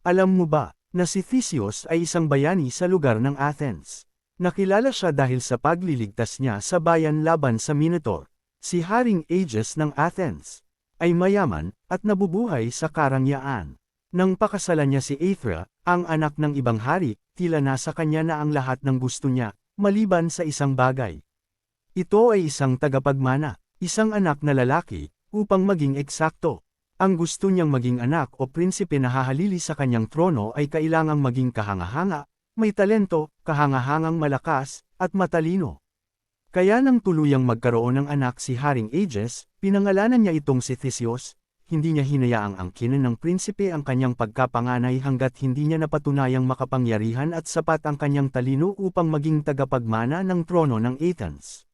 Alam mo ba, na si Theseus ay isang bayani sa lugar ng Athens? Nakilala siya dahil sa pagliligtas niya sa bayan laban sa Minotaur. Si Haring Aegeus ng Athens ay mayaman at nabubuhay sa karangyaan. Nang pakasalan niya si Aethra, ang anak ng ibang hari, tila nasa kanya na ang lahat ng gusto niya, maliban sa isang bagay. Ito ay isang tagapagmana, isang anak na lalaki, upang maging eksakto. Ang gusto niyang maging anak o prinsipe na hahalili sa kanyang trono ay kailangang maging kahanga-hanga, may talento, kahangahangang malakas, at matalino. Kaya nang tuluyang magkaroon ng anak si Haring Aegeus, pinangalanan niya itong si Theseus. Hindi niya hinayaang angkinin ng prinsipe ang kanyang pagkapanganay hanggat hindi niya napatunayang makapangyarihan at sapat ang kanyang talino upang maging tagapagmana ng trono ng Athens.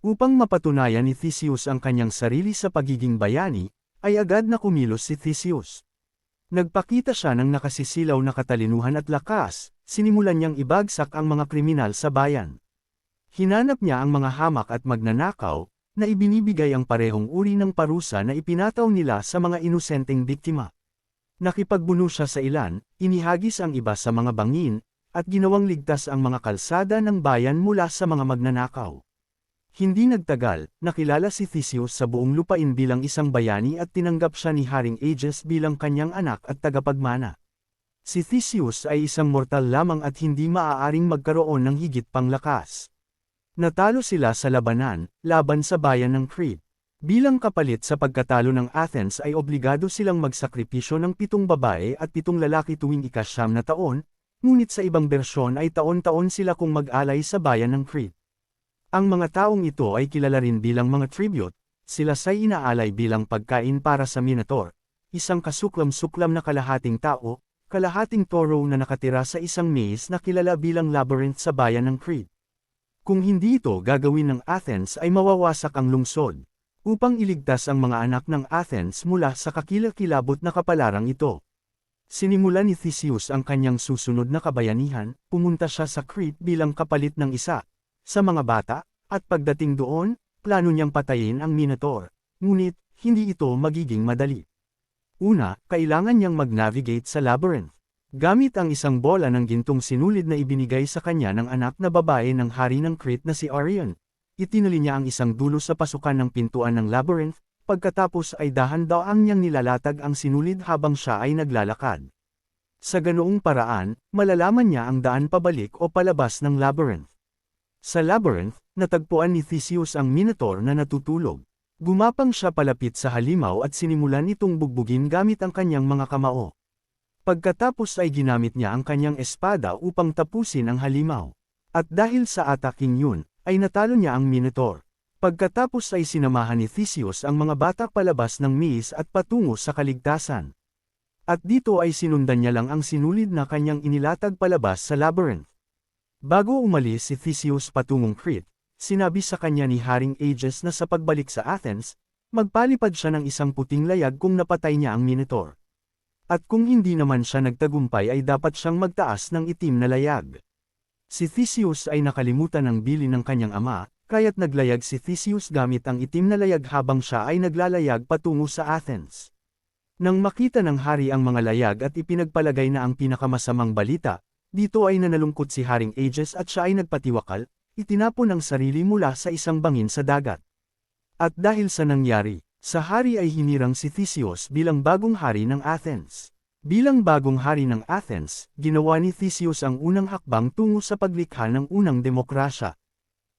Upang mapatunayan ni Theseus ang kanyang sarili sa pagiging bayani, ay agad na kumilos si Theseus. Nagpakita siya ng nakasisilaw na katalinuhan at lakas, sinimulan niyang ibagsak ang mga kriminal sa bayan. Hinanap niya ang mga hamak at magnanakaw, na ibinibigay ang parehong uri ng parusa na ipinataw nila sa mga inosenteng biktima. Nakipagbuno siya sa ilan, inihagis ang iba sa mga bangin, at ginawang ligtas ang mga kalsada ng bayan mula sa mga magnanakaw. Hindi nagtagal, nakilala si Theseus sa buong lupain bilang isang bayani at tinanggap siya ni Haring Aegeus bilang kanyang anak at tagapagmana. Si Theseus ay isang mortal lamang at hindi maaaring magkaroon ng higit pang lakas. Natalo sila sa labanan, laban sa bayan ng Crete. Bilang kapalit sa pagkatalo ng Athens ay obligado silang magsakripisyo ng 7 babae at 7 lalaki tuwing ika-9 na taon, ngunit sa ibang bersyon ay taon-taon sila kung mag-alay sa bayan ng Crete. Ang mga taong ito ay kilala rin bilang mga tribute, sila say inaalay bilang pagkain para sa Minotaur, isang kasuklam-suklam na kalahating tao, kalahating toro na nakatira sa isang maze na kilala bilang labyrinth sa bayan ng Crete. Kung hindi ito gagawin ng Athens ay mawawasak ang lungsod. Upang iligtas ang mga anak ng Athens mula sa kakilakilabot na kapalarang ito. Sinimulan ni Theseus ang kanyang susunod na kabayanihan, pumunta siya sa Crete bilang kapalit ng isa sa mga bata, at pagdating doon, plano niyang patayin ang Minotaur. Ngunit, hindi ito magiging madali. Una, kailangan niyang mag-navigate sa labyrinth. Gamit ang isang bola ng gintong sinulid na ibinigay sa kanya ng anak na babae ng hari ng Crete na si Arion. Itinali niya ang isang dulo sa pasukan ng pintuan ng labyrinth, pagkatapos ay dahan-daang niyang nilalatag ang sinulid habang siya ay naglalakad. Sa ganoong paraan, malalaman niya ang daan pabalik o palabas ng labyrinth. Sa labyrinth, natagpuan ni Theseus ang Minotaur na natutulog. Gumapang siya palapit sa halimaw at sinimulan itong bugbugin gamit ang kanyang mga kamao. Pagkatapos ay ginamit niya ang kanyang espada upang tapusin ang halimaw. At dahil sa ataking yun, ay natalo niya ang Minotaur. Pagkatapos ay sinamahan ni Theseus ang mga bata palabas ng maze at patungo sa kaligtasan. At dito ay sinundan niya lang ang sinulid na kanyang inilatag palabas sa labyrinth. Bago umalis si Theseus patungong Crete, sinabi sa kanya ni Haring Aegeus na sa pagbalik sa Athens, magpalipad siya ng isang puting layag kung napatay niya ang Minotaur. At kung hindi naman siya nagtagumpay ay dapat siyang magtaas ng itim na layag. Si Theseus ay nakalimutan ng bilin ng kanyang ama, kaya't naglayag si Theseus gamit ang itim na layag habang siya ay naglalayag patungo sa Athens. Nang makita ng hari ang mga layag at ipinagpalagay na ang pinakamasamang balita, dito ay nanalungkot si Haring Aegeus at siya ay nagpatiwakal, itinapon ang sarili mula sa isang bangin sa dagat. At dahil sa nangyari, sa hari ay hinirang si Theseus bilang bagong hari ng Athens. Bilang bagong hari ng Athens, ginawa ni Theseus ang unang hakbang tungo sa paglikha ng unang demokrasya.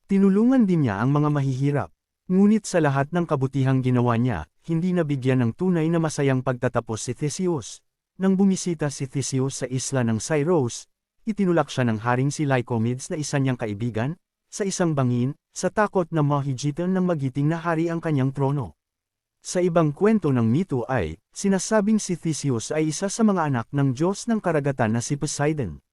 Tinulungan din niya ang mga mahihirap. Ngunit sa lahat ng kabutihang ginawa niya, hindi nabigyan ng tunay na masayang pagtatapos si Theseus. Nang bumisita si Theseus sa isla ng Scyros, itinulak siya ng haring si Lycomedes na isa niyang kaibigan, sa isang bangin, sa takot na mahigitan ng magiting na hari ang kanyang trono. Sa ibang kwento ng mito ay, sinasabing si Theseus ay isa sa mga anak ng Diyos ng karagatan na si Poseidon.